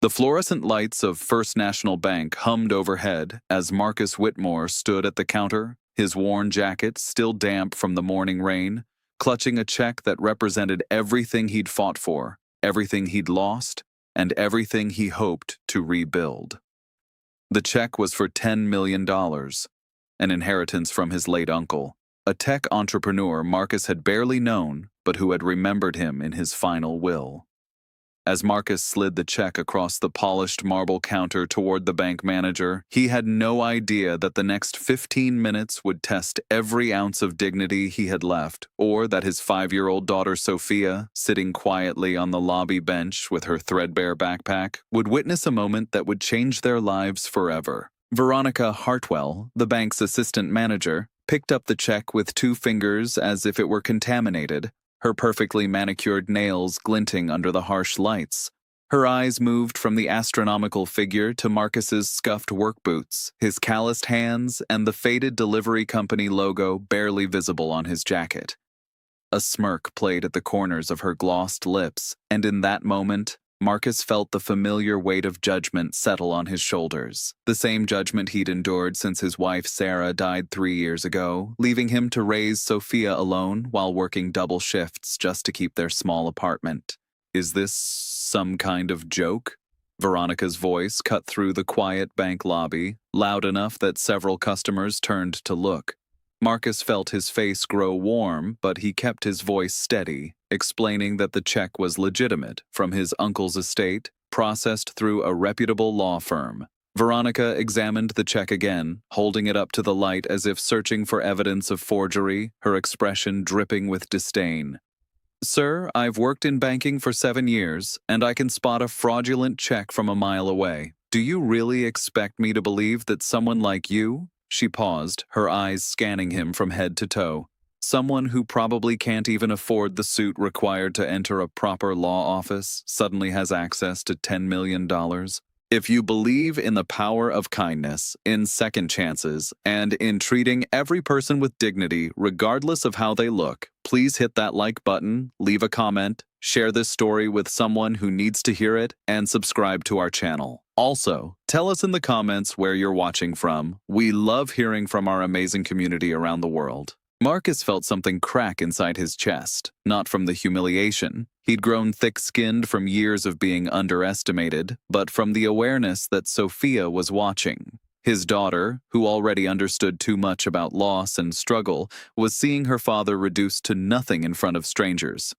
The fluorescent lights of First National Bank hummed overhead as Marcus Whitmore stood at the counter, his worn jacket still damp from the morning rain, clutching a check that represented everything he'd fought for, everything he'd lost, and everything he hoped to rebuild. The check was for $10 million, an inheritance from his late uncle, a tech entrepreneur Marcus had barely known, but who had remembered him in his final will. As Marcus slid the check across the polished marble counter toward the bank manager, he had no idea that the next 15 minutes would test every ounce of dignity he had left, or that his 5-year-old daughter Sophia, sitting quietly on the lobby bench with her threadbare backpack, would witness a moment that would change their lives forever. Veronica Hartwell, the bank's assistant manager, picked up the check with 2 fingers as if it were contaminated, her perfectly manicured nails glinting under the harsh lights. Her eyes moved from the astronomical figure to Marcus's scuffed work boots, his calloused hands, and the faded delivery company logo barely visible on his jacket. A smirk played at the corners of her glossed lips, and in that moment, Marcus felt the familiar weight of judgment settle on his shoulders, the same judgment he'd endured since his wife Sarah died 3 years ago, leaving him to raise Sophia alone while working double shifts just to keep their small apartment. Is this some kind of joke? Veronica's voice cut through the quiet bank lobby, loud enough that several customers turned to look. Marcus felt his face grow warm, but he kept his voice steady, explaining that the check was legitimate from his uncle's estate, processed through a reputable law firm. Veronica examined the check again, holding it up to the light as if searching for evidence of forgery, her expression dripping with disdain. "Sir, I've worked in banking for 7 years, and I can spot a fraudulent check from a mile away. Do you really expect me to believe that someone like you?" She paused, her eyes scanning him from head to toe. "Someone who probably can't even afford the suit required to enter a proper law office suddenly has access to $10 million. If you believe in the power of kindness, in second chances, and in treating every person with dignity regardless of how they look, please hit that like button, leave a comment, share this story with someone who needs to hear it, and subscribe to our channel. Also, tell us in the comments where you're watching from. We love hearing from our amazing community around the world." Marcus felt something crack inside his chest, not from the humiliation. He'd grown thick-skinned from years of being underestimated, but from the awareness that Sophia was watching. His daughter, who already understood too much about loss and struggle, was seeing her father reduced to nothing in front of strangers.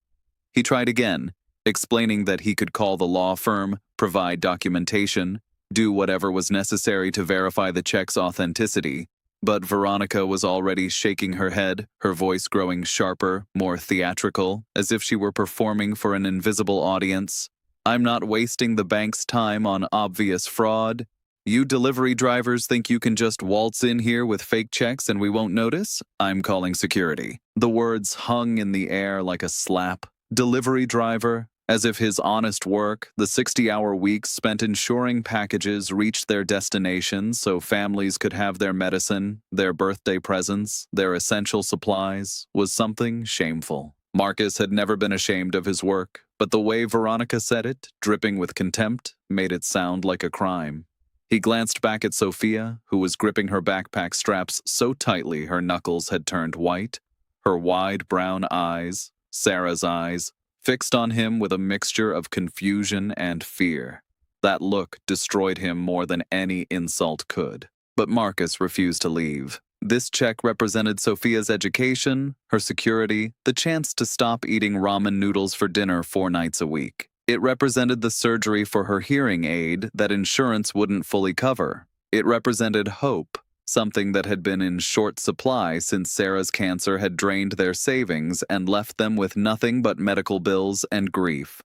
He tried again, explaining that he could call the law firm, provide documentation, do whatever was necessary to verify the check's authenticity. But Veronica was already shaking her head, her voice growing sharper, more theatrical, as if she were performing for an invisible audience. "I'm not wasting the bank's time on obvious fraud. You delivery drivers think you can just waltz in here with fake checks and we won't notice? I'm calling security." The words hung in the air like a slap. Delivery driver, as if his honest work, the 60-hour weeks spent ensuring packages reached their destinations so families could have their medicine, their birthday presents, their essential supplies, was something shameful. Marcus had never been ashamed of his work, but the way Veronica said it, dripping with contempt, made it sound like a crime. He glanced back at Sophia, who was gripping her backpack straps so tightly her knuckles had turned white, her wide brown eyes, Sarah's eyes, fixed on him with a mixture of confusion and fear. That look destroyed him more than any insult could. But Marcus refused to leave. This check represented Sophia's education, her security, the chance to stop eating ramen noodles for dinner 4 nights a week. It represented the surgery for her hearing aid that insurance wouldn't fully cover. It represented hope, something that had been in short supply since Sarah's cancer had drained their savings and left them with nothing but medical bills and grief.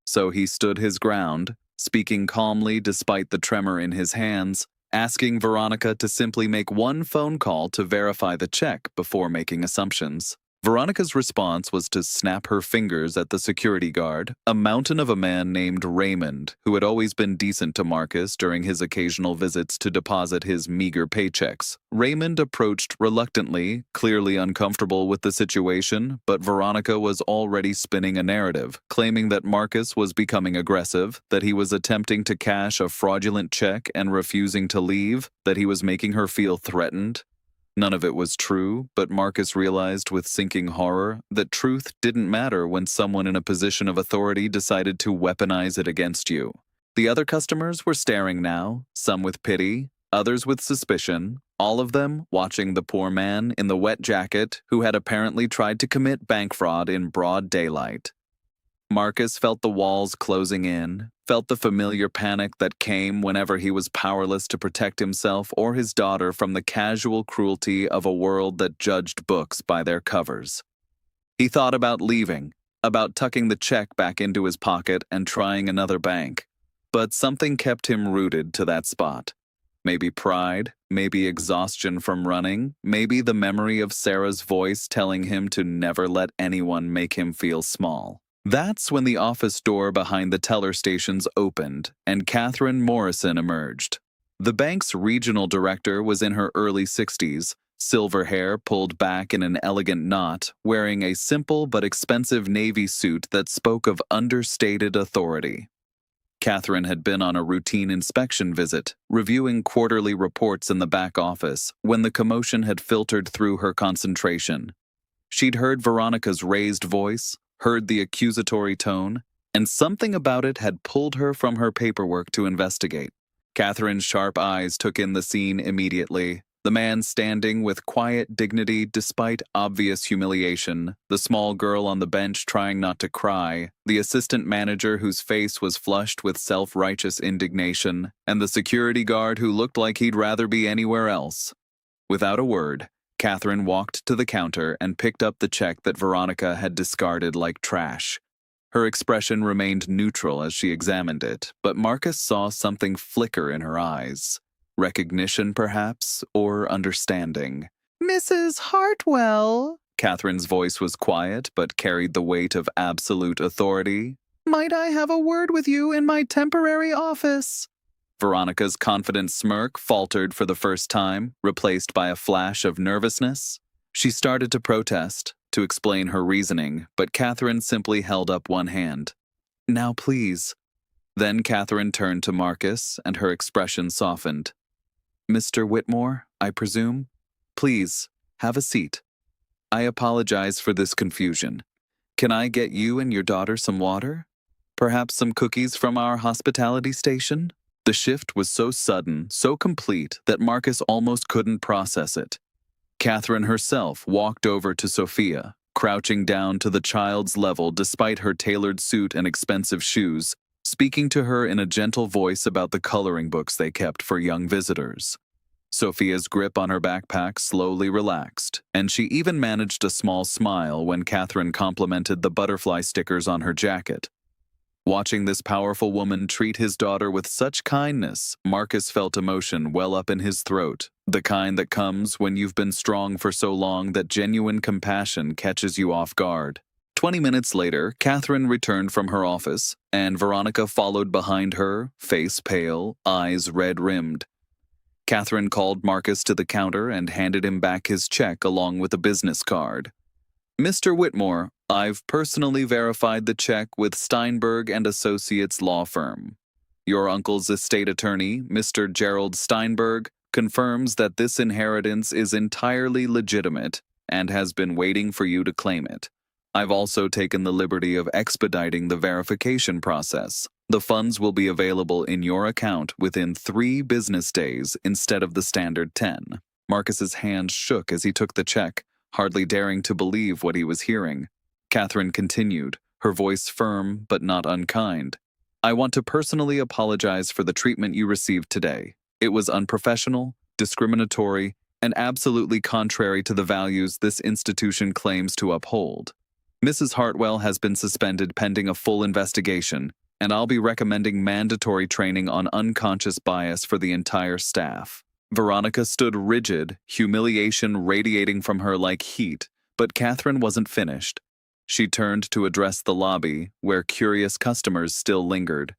So he stood his ground, speaking calmly despite the tremor in his hands, asking Veronica to simply make one phone call to verify the check before making assumptions. Veronica's response was to snap her fingers at the security guard, a mountain of a man named Raymond, who had always been decent to Marcus during his occasional visits to deposit his meager paychecks. Raymond approached reluctantly, clearly uncomfortable with the situation, but Veronica was already spinning a narrative, claiming that Marcus was becoming aggressive, that he was attempting to cash a fraudulent check and refusing to leave, that he was making her feel threatened. None of it was true, but Marcus realized with sinking horror that truth didn't matter when someone in a position of authority decided to weaponize it against you. The other customers were staring now, some with pity, others with suspicion, all of them watching the poor man in the wet jacket who had apparently tried to commit bank fraud in broad daylight. Marcus felt the walls closing in, felt the familiar panic that came whenever he was powerless to protect himself or his daughter from the casual cruelty of a world that judged books by their covers. He thought about leaving, about tucking the check back into his pocket and trying another bank. But something kept him rooted to that spot. Maybe pride, maybe exhaustion from running, maybe the memory of Sarah's voice telling him to never let anyone make him feel small. That's when the office door behind the teller stations opened and Catherine Morrison emerged. The bank's regional director was in her early 60s, silver hair pulled back in an elegant knot, wearing a simple but expensive navy suit that spoke of understated authority. Catherine had been on a routine inspection visit, reviewing quarterly reports in the back office, when the commotion had filtered through her concentration. She'd heard Veronica's raised voice, heard the accusatory tone, and something about it had pulled her from her paperwork to investigate. Catherine's sharp eyes took in the scene immediately. The man standing with quiet dignity despite obvious humiliation, the small girl on the bench trying not to cry, the assistant manager whose face was flushed with self-righteous indignation, and the security guard who looked like he'd rather be anywhere else. Without a word, Catherine walked to the counter and picked up the check that Veronica had discarded like trash. Her expression remained neutral as she examined it, but Marcus saw something flicker in her eyes. Recognition, perhaps, or understanding. "Mrs. Hartwell," Catherine's voice was quiet but carried the weight of absolute authority. "Might I have a word with you in my temporary office?" Veronica's confident smirk faltered for the first time, replaced by a flash of nervousness. She started to protest, to explain her reasoning, but Catherine simply held up one hand. "Now, please." Then Catherine turned to Marcus, and her expression softened. "Mr. Whitmore, I presume? Please, have a seat. I apologize for this confusion. Can I get you and your daughter some water? Perhaps some cookies from our hospitality station?" The shift was so sudden, so complete, that Marcus almost couldn't process it. Catherine herself walked over to Sophia, crouching down to the child's level despite her tailored suit and expensive shoes, speaking to her in a gentle voice about the coloring books they kept for young visitors. Sophia's grip on her backpack slowly relaxed, and she even managed a small smile when Catherine complimented the butterfly stickers on her jacket. Watching this powerful woman treat his daughter with such kindness, Marcus felt emotion well up in his throat, the kind that comes when you've been strong for so long that genuine compassion catches you off guard. 20 minutes later, Catherine returned from her office, and Veronica followed behind her, face pale, eyes red-rimmed. Catherine called Marcus to the counter and handed him back his check along with a business card. "Mr. Whitmore, I've personally verified the check with Steinberg and Associates law firm. Your uncle's estate attorney, Mr. Gerald Steinberg, confirms that this inheritance is entirely legitimate and has been waiting for you to claim it. I've also taken the liberty of expediting the verification process. The funds will be available in your account within 3 business days instead of the standard 10. Marcus's hand shook as he took the check, hardly daring to believe what he was hearing. Catherine continued, her voice firm but not unkind. "I want to personally apologize for the treatment you received today. It was unprofessional, discriminatory, and absolutely contrary to the values this institution claims to uphold. Mrs. Hartwell has been suspended pending a full investigation, and I'll be recommending mandatory training on unconscious bias for the entire staff." Veronica stood rigid, humiliation radiating from her like heat, But Catherine wasn't finished. She turned to address the lobby, where curious customers still lingered.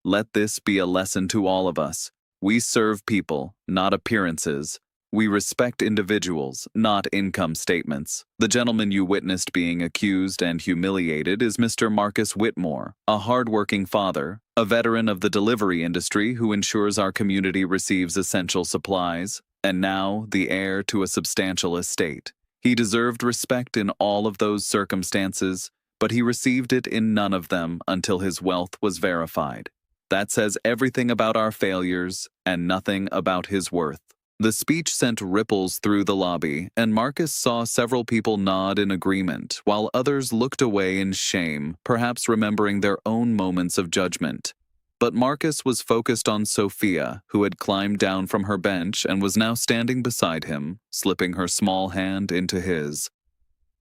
Let this be a lesson to all of us. We serve people, not appearances. We respect individuals, not income statements. The gentleman you witnessed being accused and humiliated is Mr. Marcus Whitmore, a hard-working father, a veteran of the delivery industry who ensures our community receives essential supplies, and now the heir to a substantial estate. He deserved respect in all of those circumstances, but he received it in none of them until his wealth was verified. That says everything about our failures and nothing about his worth. The speech sent ripples through the lobby, and Marcus saw several people nod in agreement, while others looked away in shame, perhaps remembering their own moments of judgment. But Marcus was focused on Sophia, who had climbed down from her bench and was now standing beside him, slipping her small hand into his.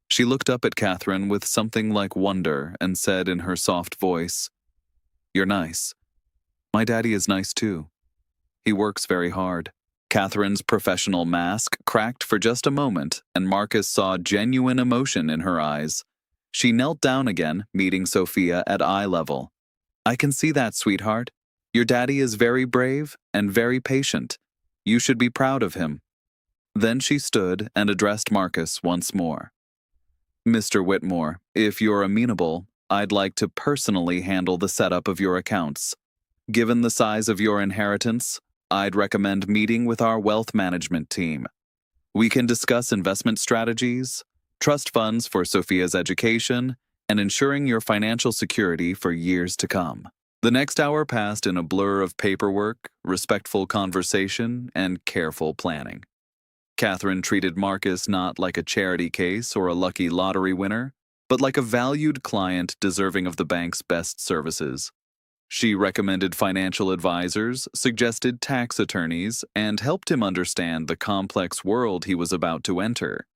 She looked up at Catherine with something like wonder and said in her soft voice, "You're nice. My daddy is nice too. He works very hard." Catherine's professional mask cracked for just a moment, and Marcus saw genuine emotion in her eyes. She knelt down again, meeting Sophia at eye level. "I can see that, sweetheart. Your daddy is very brave and very patient. You should be proud of him." Then she stood and addressed Marcus once more. "Mr. Whitmore, if you're amenable, I'd like to personally handle the setup of your accounts. Given the size of your inheritance, I'd recommend meeting with our wealth management team. We can discuss investment strategies, trust funds for Sophia's education, and ensuring your financial security for years to come." The next hour passed in a blur of paperwork, respectful conversation, and careful planning. Catherine treated Marcus not like a charity case or a lucky lottery winner, but like a valued client deserving of the bank's best services. She recommended financial advisors, suggested tax attorneys, and helped him understand the complex world he was about to enter.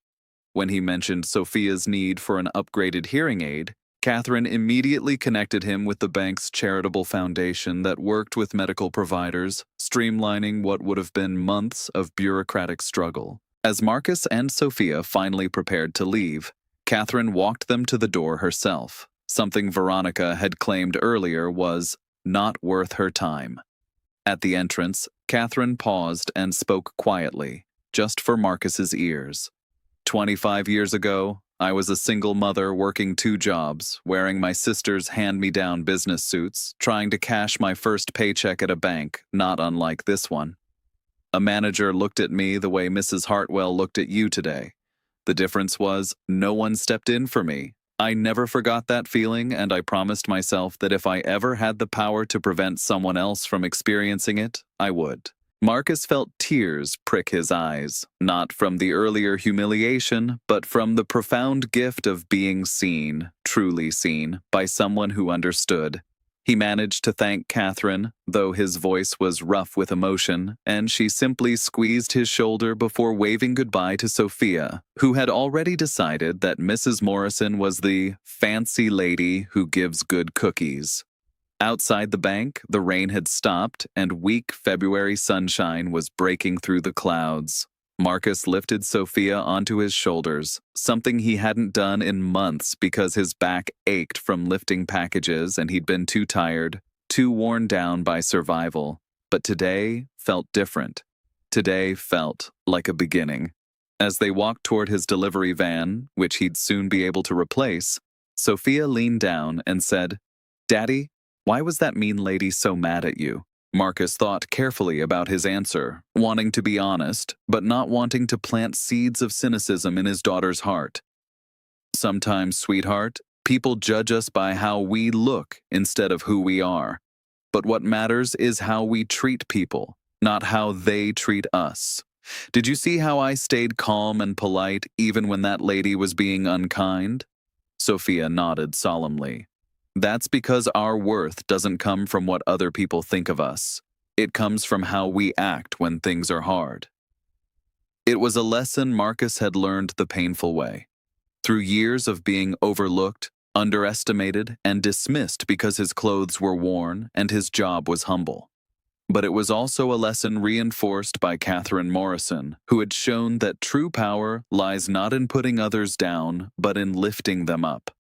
When he mentioned Sophia's need for an upgraded hearing aid, Catherine immediately connected him with the bank's charitable foundation that worked with medical providers, streamlining what would have been months of bureaucratic struggle. As Marcus and Sophia finally prepared to leave, Catherine walked them to the door herself. Something Veronica had claimed earlier was not worth her time. At the entrance, Catherine paused and spoke quietly, just for Marcus's ears. 25 years ago, I was a single mother working 2 jobs, wearing my sister's hand-me-down business suits, trying to cash my first paycheck at a bank, not unlike this one. A manager looked at me the way Mrs. Hartwell looked at you today. The difference was, no one stepped in for me. I never forgot that feeling, and I promised myself that if I ever had the power to prevent someone else from experiencing it, I would. Marcus felt tears prick his eyes, not from the earlier humiliation, but from the profound gift of being seen, truly seen, by someone who understood. He managed to thank Catherine, though his voice was rough with emotion, and she simply squeezed his shoulder before waving goodbye to Sophia, who had already decided that Mrs. Morrison was the fancy lady who gives good cookies. Outside the bank, the rain had stopped, and weak February sunshine was breaking through the clouds. Marcus lifted Sophia onto his shoulders, something he hadn't done in months because his back ached from lifting packages and he'd been too tired, too worn down by survival. But today felt different. Today felt like a beginning. As they walked toward his delivery van, which he'd soon be able to replace, Sophia leaned down and said, "Daddy, why was that mean lady so mad at you?" Marcus thought carefully about his answer, wanting to be honest, but not wanting to plant seeds of cynicism in his daughter's heart. "Sometimes, sweetheart, people judge us by how we look instead of who we are. But what matters is how we treat people, not how they treat us. Did you see how I stayed calm and polite even when that lady was being unkind?" Sophia nodded solemnly. "That's because our worth doesn't come from what other people think of us. It comes from how we act when things are hard." It was a lesson Marcus had learned the painful way. Through years of being overlooked, underestimated, and dismissed because his clothes were worn and his job was humble. But it was also a lesson reinforced by Catherine Morrison, who had shown that true power lies not in putting others down, but in lifting them up.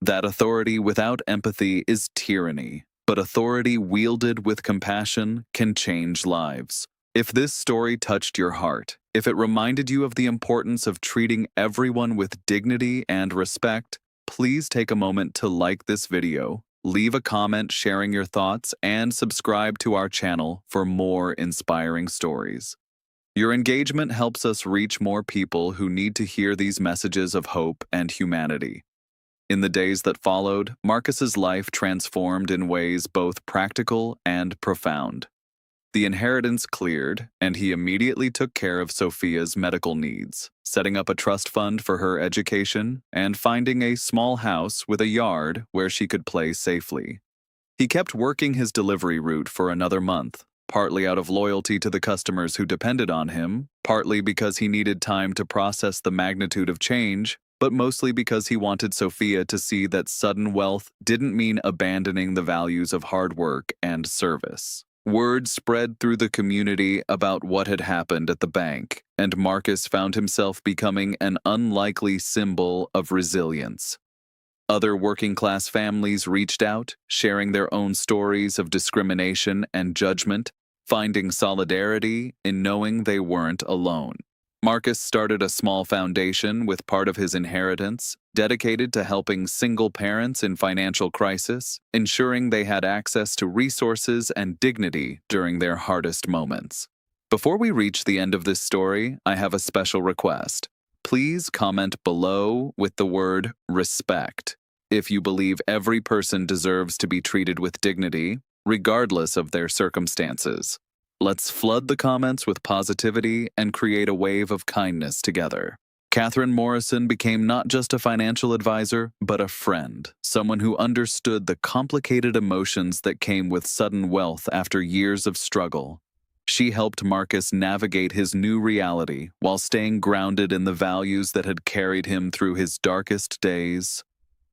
That authority without empathy is tyranny, but authority wielded with compassion can change lives. If this story touched your heart, if it reminded you of the importance of treating everyone with dignity and respect, please take a moment to like this video, leave a comment sharing your thoughts, and subscribe to our channel for more inspiring stories. Your engagement helps us reach more people who need to hear these messages of hope and humanity. In the days that followed, Marcus's life transformed in ways both practical and profound. The inheritance cleared, and he immediately took care of Sophia's medical needs, setting up a trust fund for her education and finding a small house with a yard where she could play safely. He kept working his delivery route for another month, partly out of loyalty to the customers who depended on him, partly because he needed time to process the magnitude of change, but mostly because he wanted Sophia to see that sudden wealth didn't mean abandoning the values of hard work and service. Word spread through the community about what had happened at the bank, and Marcus found himself becoming an unlikely symbol of resilience. Other working-class families reached out, sharing their own stories of discrimination and judgment, finding solidarity in knowing they weren't alone. Marcus started a small foundation with part of his inheritance, dedicated to helping single parents in financial crisis, ensuring they had access to resources and dignity during their hardest moments. Before we reach the end of this story, I have a special request. Please comment below with the word respect if you believe every person deserves to be treated with dignity, regardless of their circumstances. Let's flood the comments with positivity and create a wave of kindness together. Catherine Morrison became not just a financial advisor, but a friend, someone who understood the complicated emotions that came with sudden wealth after years of struggle. She helped Marcus navigate his new reality while staying grounded in the values that had carried him through his darkest days.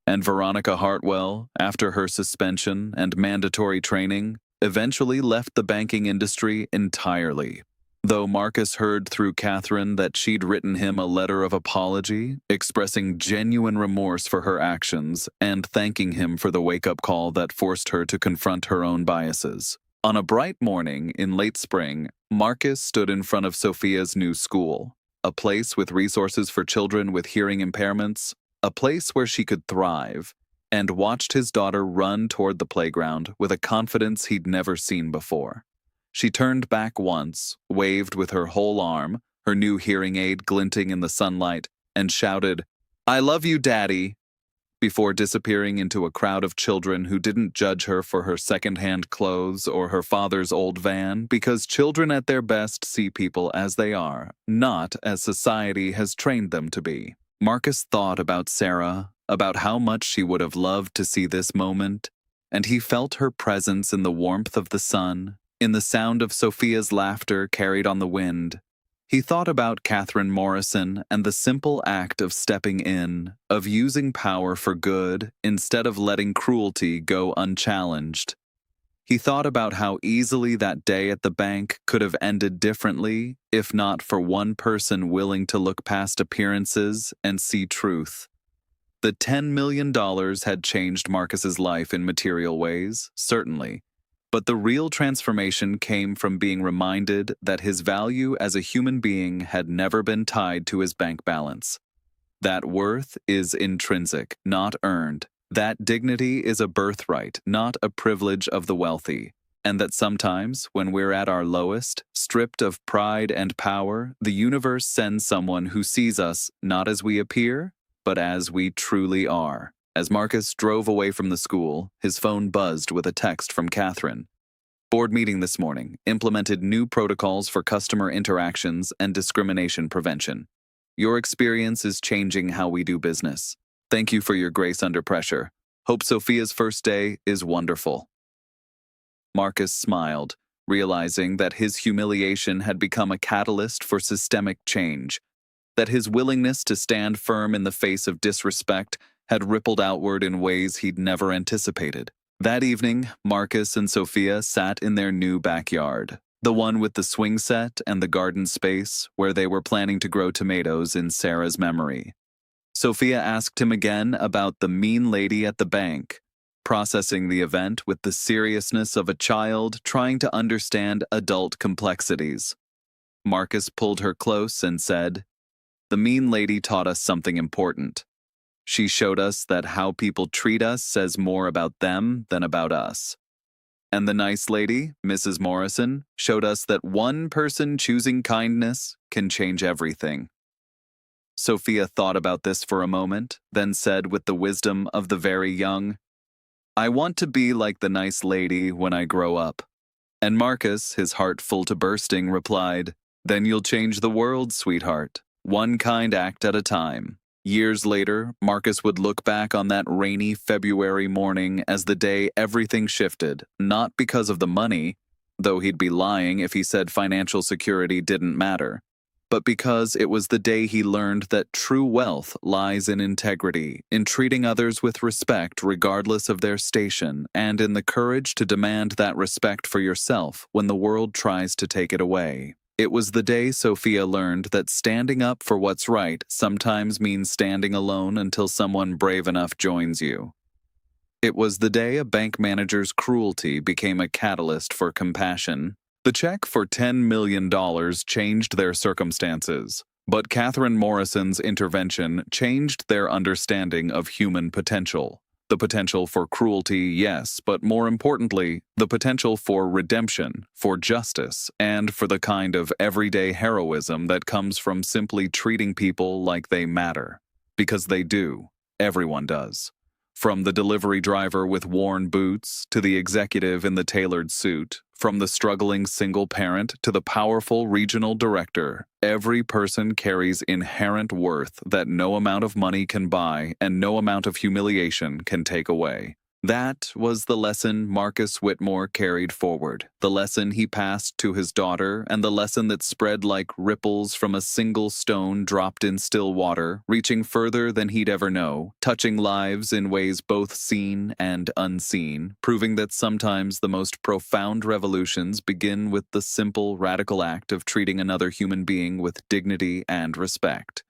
And Veronica Hartwell, after her suspension and mandatory training, eventually left the banking industry entirely. Though Marcus heard through Catherine that she'd written him a letter of apology, expressing genuine remorse for her actions and thanking him for the wake-up call that forced her to confront her own biases. On a bright morning in late spring, Marcus stood in front of Sophia's new school, a place with resources for children with hearing impairments, a place where she could thrive, and watched his daughter run toward the playground with a confidence he'd never seen before. She turned back once, waved with her whole arm, her new hearing aid glinting in the sunlight, and shouted, "I love you, Daddy," before disappearing into a crowd of children who didn't judge her for her second-hand clothes or her father's old van, because children at their best see people as they are, not as society has trained them to be. Marcus thought about Sarah, about how much she would have loved to see this moment, and he felt her presence in the warmth of the sun, in the sound of Sophia's laughter carried on the wind. He thought about Catherine Morrison and the simple act of stepping in, of using power for good instead of letting cruelty go unchallenged. He thought about how easily that day at the bank could have ended differently if not for one person willing to look past appearances and see truth. The $10 million had changed Marcus's life in material ways, certainly, but the real transformation came from being reminded that his value as a human being had never been tied to his bank balance. That worth is intrinsic, not earned. That dignity is a birthright, not a privilege of the wealthy. And that sometimes, when we're at our lowest, stripped of pride and power, the universe sends someone who sees us not as we appear, but as we truly are. As Marcus drove away from the school, his phone buzzed with a text from Catherine. Board meeting this morning implemented new protocols for customer interactions and discrimination prevention. Your experience is changing how we do business. Thank you for your grace under pressure. Hope Sophia's first day is wonderful. Marcus smiled, realizing that his humiliation had become a catalyst for systemic change, that his willingness to stand firm in the face of disrespect had rippled outward in ways he'd never anticipated. That evening, Marcus and Sophia sat in their new backyard, the one with the swing set and the garden space where they were planning to grow tomatoes in Sarah's memory. Sophia asked him again about the mean lady at the bank, processing the event with the seriousness of a child trying to understand adult complexities. Marcus pulled her close and said, "The mean lady taught us something important. She showed us that how people treat us says more about them than about us. And the nice lady, Mrs. Morrison, showed us that one person choosing kindness can change everything." Sophia thought about this for a moment, then said with the wisdom of the very young, "I want to be like the nice lady when I grow up." And Marcus, his heart full to bursting, replied, "Then you'll change the world, sweetheart, one kind act at a time." Years later, Marcus would look back on that rainy February morning as the day everything shifted, not because of the money, though he'd be lying if he said financial security didn't matter, but because it was the day he learned that true wealth lies in integrity, in treating others with respect regardless of their station, and in the courage to demand that respect for yourself when the world tries to take it away. It was the day Sophia learned that standing up for what's right sometimes means standing alone until someone brave enough joins you. It was the day a bank manager's cruelty became a catalyst for compassion. The check for $10 million changed their circumstances, but Catherine Morrison's intervention changed their understanding of human potential. The potential for cruelty, yes, but more importantly, the potential for redemption, for justice, and for the kind of everyday heroism that comes from simply treating people like they matter. Because they do. Everyone does. From the delivery driver with worn boots to the executive in the tailored suit, from the struggling single parent to the powerful regional director, every person carries inherent worth that no amount of money can buy and no amount of humiliation can take away. That was the lesson Marcus Whitmore carried forward, the lesson he passed to his daughter, and the lesson that spread like ripples from a single stone dropped in still water, reaching further than he'd ever know, touching lives in ways both seen and unseen, proving that sometimes the most profound revolutions begin with the simple, radical act of treating another human being with dignity and respect.